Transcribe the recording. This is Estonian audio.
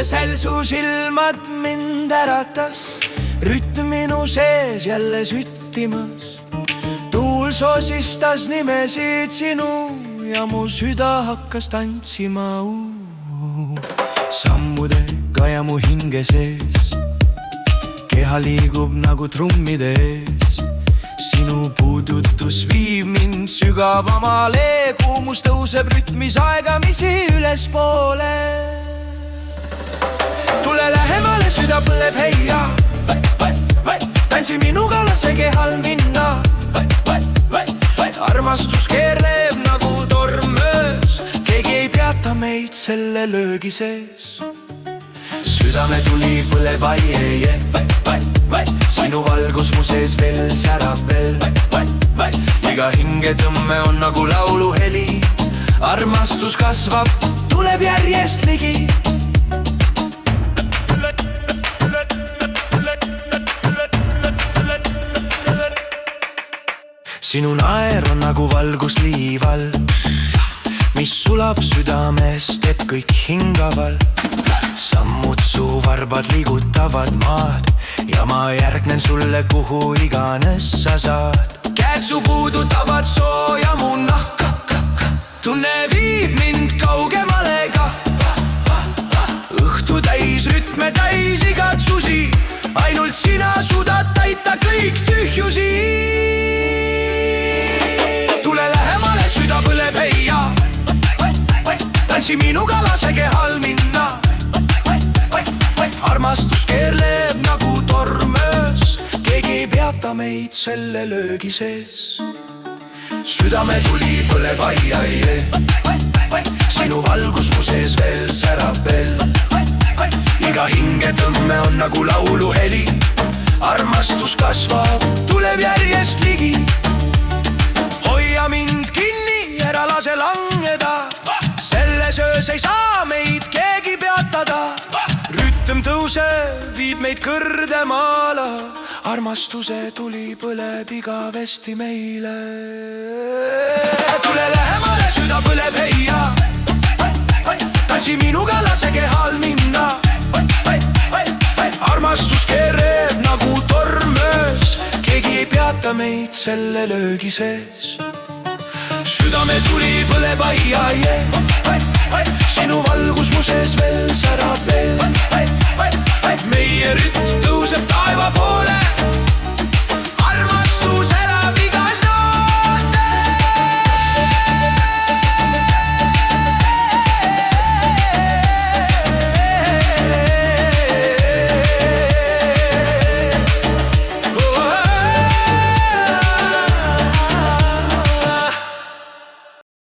Öösel su silmad mind äratas, rütm minu sees jälle süttimas. Tuul soosistas nimesid sinu ja mu süda hakkas tantsima. Sammudega ja mu hinge sees keha liigub nagu trummide ees. Sinu puudutus viib mind sügavamale, kuumus tõuseb rütmis aegamisi ülespoole. Tule lähemale, süda põleb heia, tantsi minuga, lase kehal minna. Armastus keerleb nagu torm öös, keegi ei peata meid selle löögi sees. Südame tuli põleb aieie, sinu valgus mu sees veel särab veel. Iga hingetõmme on nagu lauluheli, armastus kasvab, tuleb järjest ligi. Sinu naer on nagu valgus liival, mis sulab südames, teeb kõik hingaval. Sammud su varbad liigutavad maad ja ma järgnen sulle, kuhu iganes sa saad. Käed su puudutavad sooja mu nahka, tunne viib mind kaugemale ka. Õhtu täis rütme, täis igatsusi, ainult sina suudad täita kõik tühjusi. Süda põleb heia, tantsi minuga, lase kehal minna. Armastus keerleb nagu torm öös, keegi ei peata meid selle löögi sees. Südame tuli põleb aiaie, sinu valgus mu sees veel särab veel. Iga hingetõmme on nagu lauluheli, armastus kasvab, tuleb järjest ligi. Hoia mind kinni, ära lase langeda, selles öös ei saa meid keegi peatada. Rütm tõuseb, viib meid kõrdemaale, armastuse tuli põleb igavesti meile. Tule lähemale, süda põleb heia, tantsi minuga, lase kehal minna. Armastus keereb nagu torm öös, keegi ei peata meid selle löögi sees. Südame tuli põleb aiaie, sinu valgus mu sees veel särab veel. Meie rütm tõuseb taeva poole,